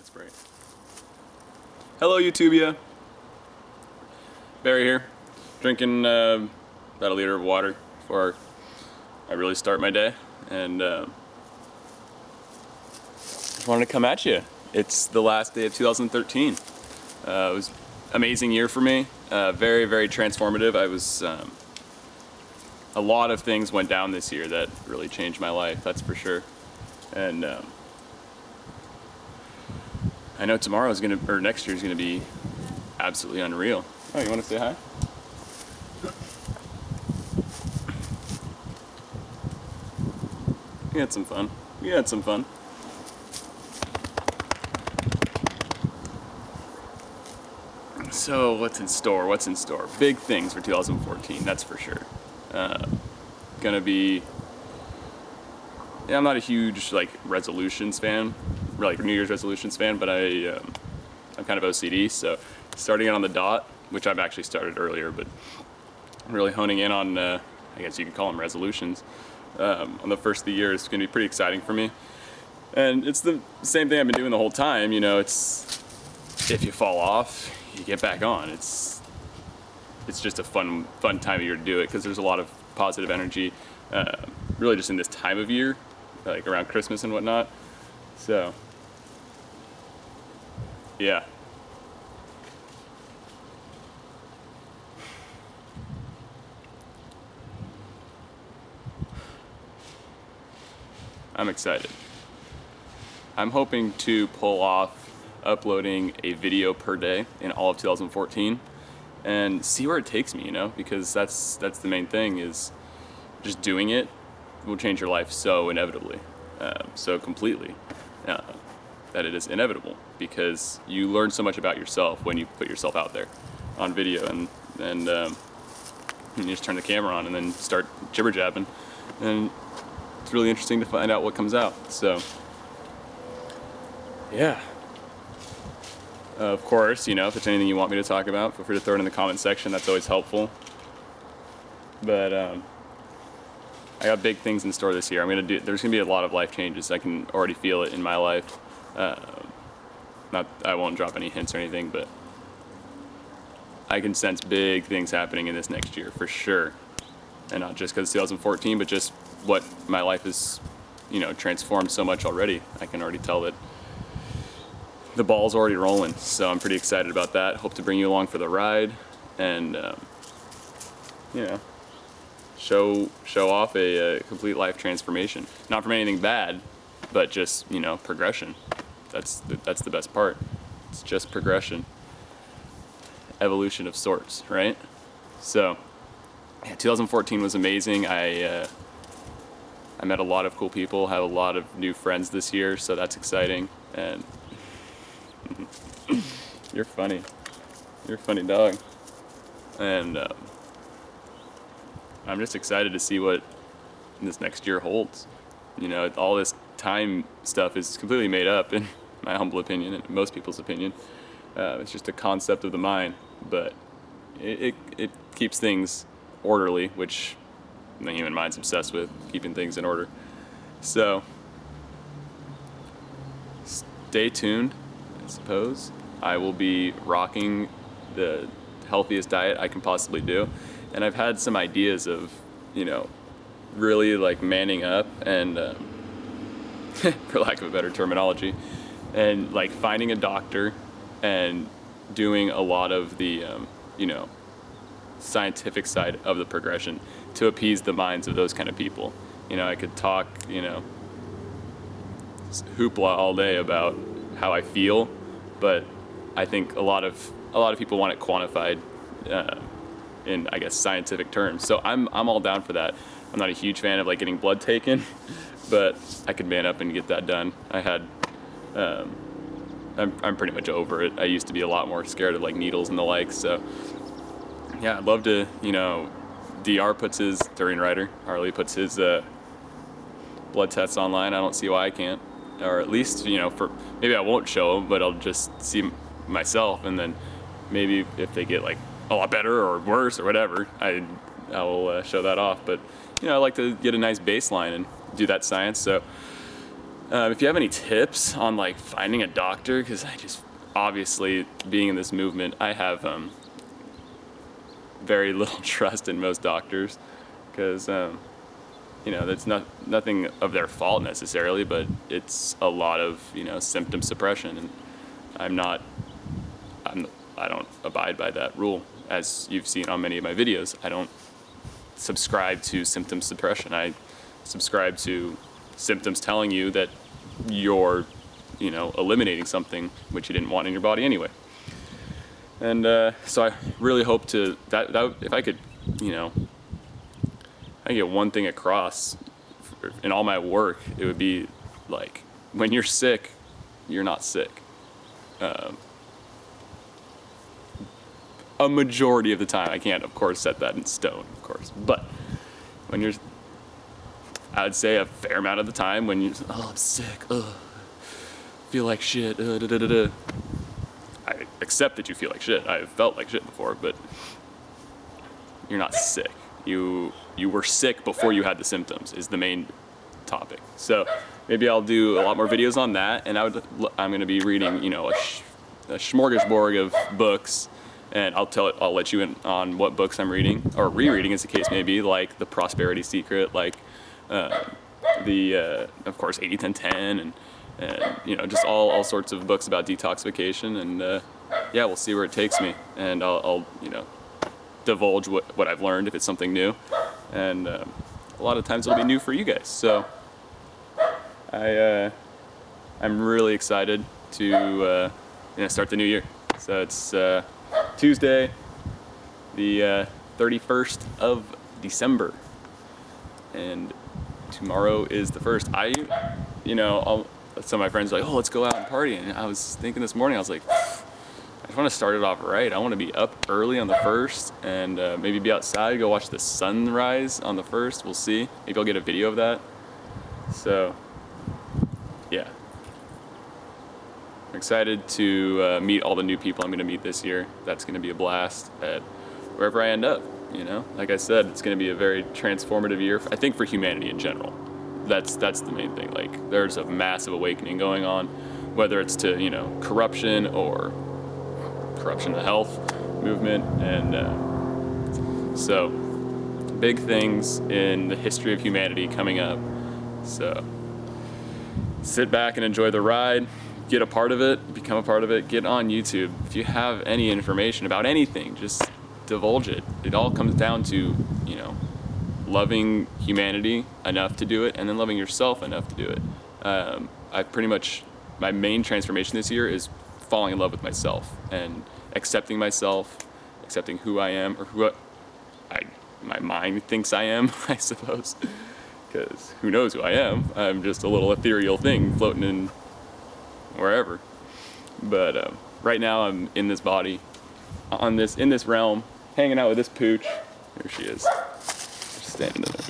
spray. Hello, YouTubia. Barry here, drinking about a liter of water before I really start my day, and just wanted to come at you. It's the last day of 2013. It was an amazing year for me, very, very transformative. A lot of things went down this year that really changed my life, that's for sure. And I know next year is gonna be absolutely unreal. Oh, you wanna say hi? We had some fun. So what's in store? Big things for 2014, that's for sure. Gonna be, I'm not a huge resolutions fan, New Year's resolutions fan, but I'm kind of OCD, so starting it on the dot, which I've actually started earlier, but really honing in on, I guess you could call them resolutions, on the first of the year is gonna be pretty exciting for me. And it's the same thing I've been doing the whole time, it's, if you fall off, you get back on. It's just a fun time of year to do it, because there's a lot of positive energy, really just in this time of year, like around Christmas and whatnot. So, yeah. I'm excited. I'm hoping to pull off uploading a video per day in all of 2014 and see where it takes me, because that's the main thing, is just doing it will change your life so inevitably, so completely, that it is inevitable, because you learn so much about yourself when you put yourself out there on video, and you just turn the camera on and then start jibber jabbing, and it's really interesting to find out what comes out. So yeah, of course, if it's anything you want me to talk about, feel free to throw it in the comment section. That's always helpful. But I got big things in store this year. There's gonna be a lot of life changes. I can already feel it in my life. I won't drop any hints or anything, but I can sense big things happening in this next year for sure. And not just because it's 2014, but just what my life is, transformed so much already. I can already tell that the ball's already rolling, so I'm pretty excited about that. Hope to bring you along for the ride, and show off a complete life transformation. Not from anything bad, but just progression. That's the best part. It's just progression, evolution of sorts, right? So yeah, 2014 was amazing. I met a lot of cool people, have a lot of new friends this year, so that's exciting. And you're funny dog. And I'm just excited to see what this next year holds. All this time stuff is completely made up, in my humble opinion, and most people's opinion. It's just a concept of the mind, but it keeps things orderly, which the human mind's obsessed with, keeping things in order. So stay tuned, I suppose. I will be rocking the healthiest diet I can possibly do, and I've had some ideas of really manning up and for lack of a better terminology, and finding a doctor and doing a lot of the scientific side of the progression to appease the minds of those kind of people. I could talk hoopla all day about how I feel, but I think a lot of people want it quantified in, I guess, scientific terms. So I'm all down for that. I'm not a huge fan of getting blood taken, but I could man up and get that done. I'm pretty much over it. I used to be a lot more scared of needles and the like. So yeah, I'd love to. Durian Ryder, Harley puts his blood tests online. I don't see why I can't, or at least maybe I won't show them, but I'll just see myself, and then maybe if they get a lot better or worse or whatever, I will show that off. But I like to get a nice baseline and do that science. So If you have any tips on like finding a doctor, because I just obviously being in this movement, I have very little trust in most doctors, because that's nothing of their fault necessarily, but it's a lot of symptom suppression, and I don't abide by that rule, as you've seen on many of my videos. I don't subscribe to symptom suppression. I subscribe to symptoms telling you that you're, eliminating something which you didn't want in your body anyway. And so I really hope to that if I could, I get one thing across in all my work, it would be like, when you're sick, you're not sick. A majority of the time, I can't, of course, set that in stone, of course, but when I would say a fair amount of the time when I'm sick, feel like shit, I accept that you feel like shit. I've felt like shit before, but you're not sick. You were sick before you had the symptoms is the main topic. So maybe I'll do a lot more videos on that, and I'm going to be reading, a smorgasbord of books, and I'll let you in on what books I'm reading or rereading, as the case may be, like The Prosperity Secret, like of course 80-10-10, and just all sorts of books about detoxification, and we'll see where it takes me, and I'll divulge what I've learned if it's something new, and a lot of times it'll be new for you guys. So I'm really excited to start the new year. So it's Tuesday, the 31st of December, and tomorrow is the 1st. Some of my friends are like, oh, let's go out and party, and I was thinking this morning, I was like, I just want to start it off right. I want to be up early on the 1st, and maybe be outside, go watch the sunrise on the 1st. We'll see. Maybe I'll get a video of that. So, yeah. I'm excited to meet all the new people I'm going to meet this year. That's going to be a blast at wherever I end up. Like I said, it's going to be a very transformative year, I think, for humanity in general. That's the main thing. Like, there's a massive awakening going on, whether it's to, corruption or corruption of the health movement, and so big things in the history of humanity coming up. So sit back and enjoy the ride, get a part of it, become a part of it, get on YouTube. If you have any information about anything, just divulge it. It all comes down to, loving humanity enough to do it, and then loving yourself enough to do it. My main transformation this year is falling in love with myself and accepting myself, accepting who I am, or who my mind thinks I am, I suppose, because who knows who I am. I'm just a little ethereal thing floating in wherever. But right now I'm in this body, in this realm, hanging out with this pooch. There she is, just standing there.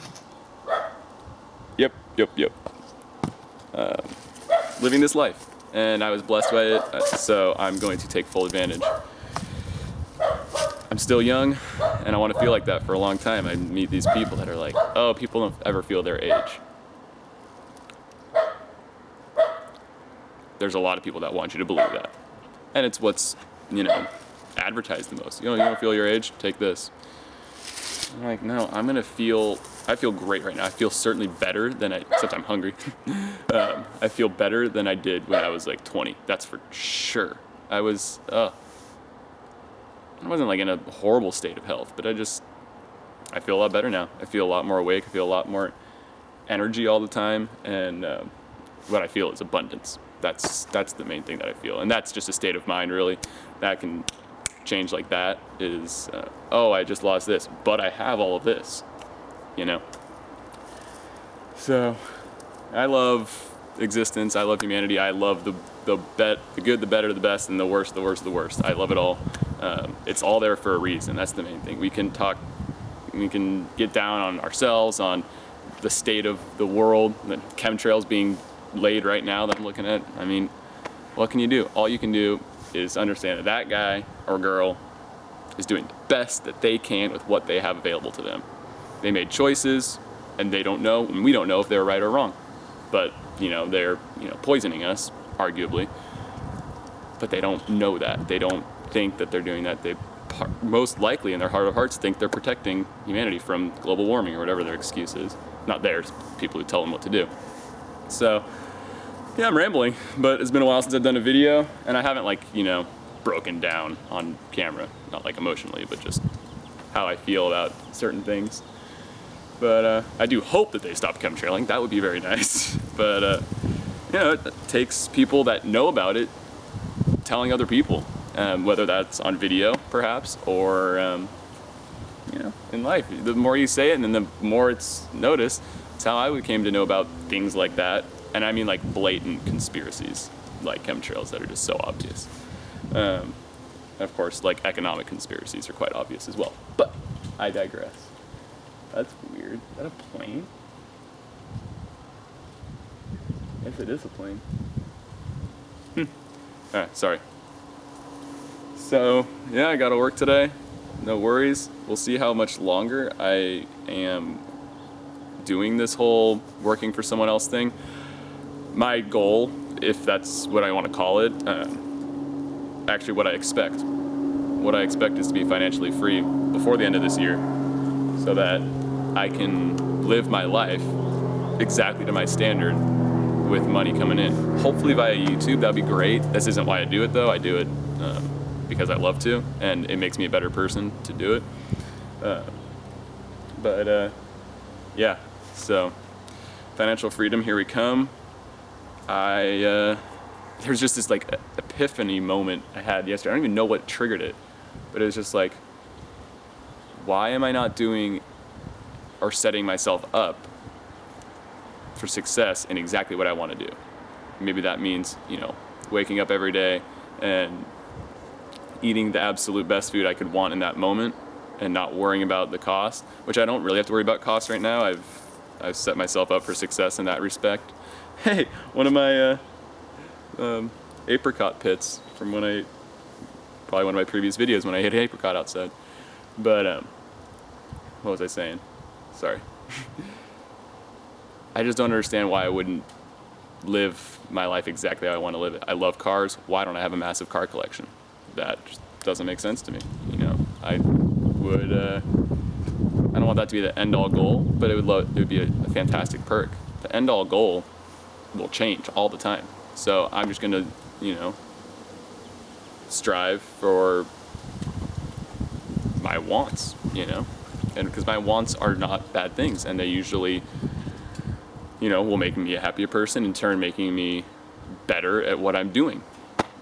Yep. Living this life, and I was blessed by it, so I'm going to take full advantage. I'm still young, and I want to feel like that for a long time. I meet these people that are like, oh, people don't ever feel their age. There's a lot of people that want you to believe that, and it's what's advertised the most. You don't feel your age? Take this. I'm like, no, I feel great right now. I feel certainly better than except I'm hungry. I feel better than I did when I was like 20. That's for sure. I wasn't like in a horrible state of health, but I feel a lot better now. I feel a lot more awake. I feel a lot more energy all the time, and what I feel is abundance. That's the main thing that I feel, and that's just a state of mind, really. That can change like that. Is I just lost this, but I have all of this. So I love existence. I love humanity. I love the good, the better, the best, and the worst, the worst, the worst. I love it all. It's all there for a reason. That's the main thing. We can get down on ourselves, on the state of the world, the chemtrails being laid right now that I'm looking at. I mean, what can you do? All you can do is understand that guy or girl is doing the best that they can with what they have available to them. They made choices, and they don't know, and we don't know if they're right or wrong. But they're poisoning us, arguably. But they don't know that. They don't think that they're doing that. They most likely in their heart of hearts think they're protecting humanity from global warming or whatever their excuse is. Not theirs, people who tell them what to do. So, yeah, I'm rambling, but it's been a while since I've done a video, and I haven't broken down on camera, not like emotionally, but just how I feel about certain things. But I do hope that they stop chemtrailing. That would be very nice. But it takes people that know about it telling other people, whether that's on video perhaps or in life. The more you say it, and then the more it's noticed. It's how I came to know about things like that, and I mean like blatant conspiracies like chemtrails that are just so obvious. Of course, like economic conspiracies are quite obvious as well, but I digress. That's weird. Is that a plane? I guess it is a plane. Alright, sorry. So, yeah, I gotta work today. No worries. We'll see how much longer I am doing this whole working for someone else thing. My goal, if that's what I want to call it, actually what I expect is to be financially free before the end of this year, so that I can live my life exactly to my standard with money coming in. Hopefully via YouTube, that'd be great. This isn't why I do it though. I do it because I love to, and it makes me a better person to do it. Yeah, so financial freedom, here we come. There's just this like epiphany moment I had yesterday. I don't even know what triggered it, but it was just like, why am I not doing or setting myself up for success in exactly what I want to do? Maybe that means, waking up every day and eating the absolute best food I could want in that moment and not worrying about the cost, which I don't really have to worry about cost right now. I've set myself up for success in that respect. Hey, one of my apricot pits from probably one of my previous videos when I hit apricot outside. But what was I saying? Sorry. I just don't understand why I wouldn't live my life exactly how I want to live it. I love cars. Why don't I have a massive car collection? That just doesn't make sense to me. I don't want that to be the end-all goal, but it would be a fantastic perk. The end-all goal will change all the time. So I'm just going to, strive for my wants, and because my wants are not bad things, and they usually, will make me a happier person, in turn making me better at what I'm doing,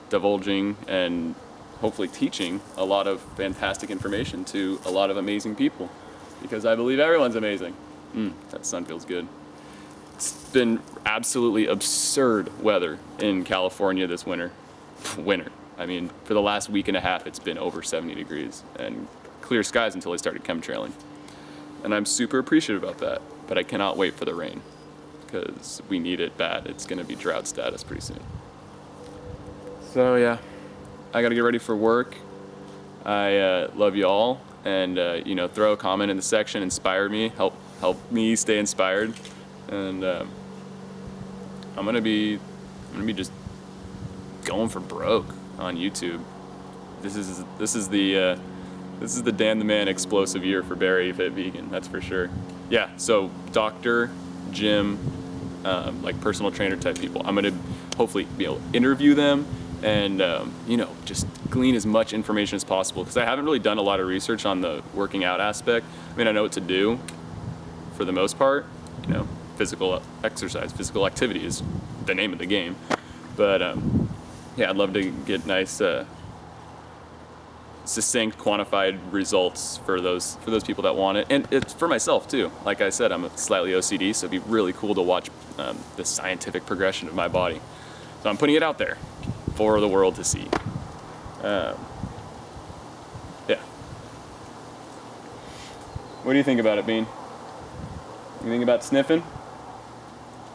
divulging and hopefully teaching a lot of fantastic information to a lot of amazing people, because I believe everyone's amazing. That sun feels good. It's been absolutely absurd weather in California this winter. I mean, for the last week and a half, it's been over 70 degrees and clear skies until I started chemtrailing. And I'm super appreciative about that, but I cannot wait for the rain because we need it bad. It's going to be drought status pretty soon. So yeah, I got to get ready for work. I love you all, and throw a comment in the section, inspire me, help me stay inspired. And I'm gonna be just going for broke on YouTube. This is the Dan the Man explosive year for Barry Fit Vegan. That's for sure. Yeah. So doctor, gym, like personal trainer type people. I'm gonna hopefully be able to interview them and just glean as much information as possible, because I haven't really done a lot of research on the working out aspect. I mean, I know what to do for the most part. Physical exercise, physical activity is the name of the game. But I'd love to get nice, succinct, quantified results for those people that want it, and it's for myself too. Like I said, I'm slightly OCD, so it'd be really cool to watch the scientific progression of my body. So I'm putting it out there for the world to see. Yeah. What do you think about it, Bean? You think about sniffing?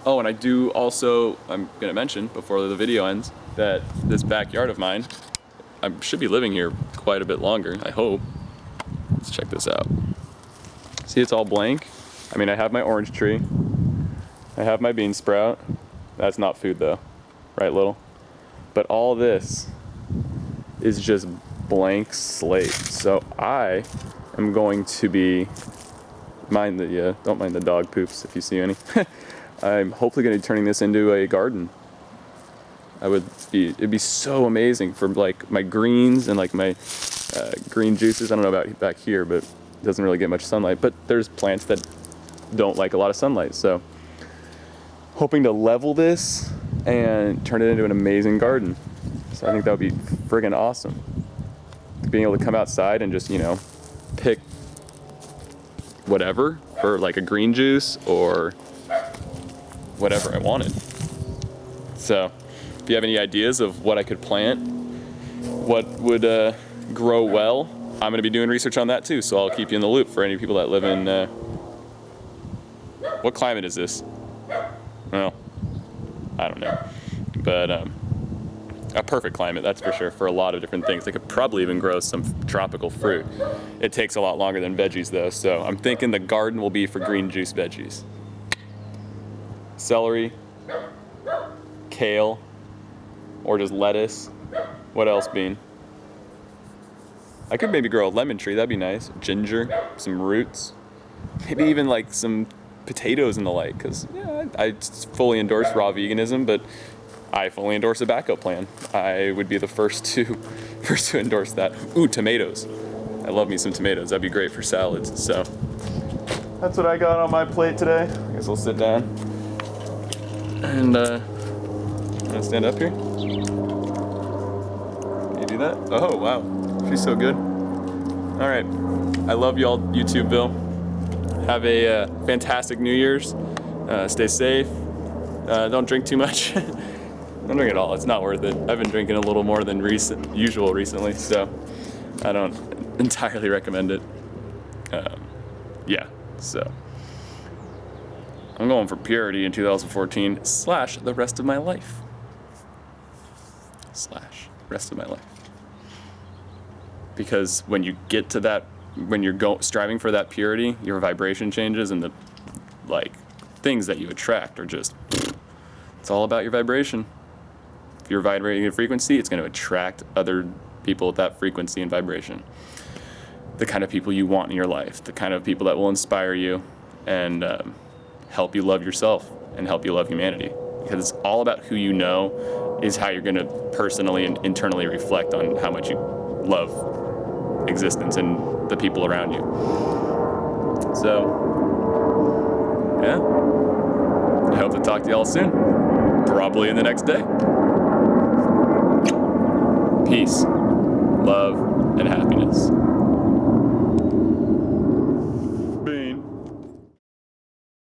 Oh, and I do also, I'm going to mention before the video ends, that this backyard of mine, I should be living here quite a bit longer, I hope. Let's check this out. See, it's all blank. I mean, I have my orange tree. I have my bean sprout. That's not food though, right, little? But all this is just blank slate. So I am going to be, don't mind the dog poops if you see any. I'm hopefully going to be turning this into a garden. It'd be so amazing for like my greens and like my green juices. I don't know about back here, but it doesn't really get much sunlight. But there's plants that don't like a lot of sunlight. So hoping to level this and turn it into an amazing garden. So I think that would be friggin' awesome. Being able to come outside and just, pick whatever for like a green juice or whatever I wanted. So if you have any ideas of what I could plant, what would grow well, I'm going to be doing research on that too. So I'll keep you in the loop for any people that live in, what climate is this? Well, I don't know. But a perfect climate, that's for sure, for a lot of different things. They could probably even grow some tropical fruit. It takes a lot longer than veggies though, so I'm thinking the garden will be for green juice veggies. Celery, kale, or just lettuce. What else, Bean? I could maybe grow a lemon tree, that'd be nice. Ginger, some roots. Maybe even like some potatoes and the like, because I fully endorse raw veganism, but I fully endorse a backup plan. I would be the first to endorse that. Ooh, tomatoes. I love me some tomatoes. That'd be great for salads. So that's what I got on my plate today. I guess I'll sit down. And I'm gonna stand up here. Can you do that? Oh, wow. She's so good. All right. I love y'all, YouTubeville. Have a fantastic New Year's. Stay safe. Don't drink too much. Don't drink at all. It's not worth it. I've been drinking a little more than usual recently, so I don't entirely recommend it. So I'm going for purity in 2014 / the rest of my life. Because when you get to that, when you're striving for that purity, your vibration changes, and the things that you attract are just, it's all about your vibration. If you're vibrating a frequency, it's going to attract other people at that frequency and vibration. The kind of people you want in your life, the kind of people that will inspire you and help you love yourself and help you love humanity. Because it's all about who you know is how you're going to personally and internally reflect on how much you love existence and the people around you. So, I hope to talk to y'all soon. Probably in the next day. Peace, love, and happiness.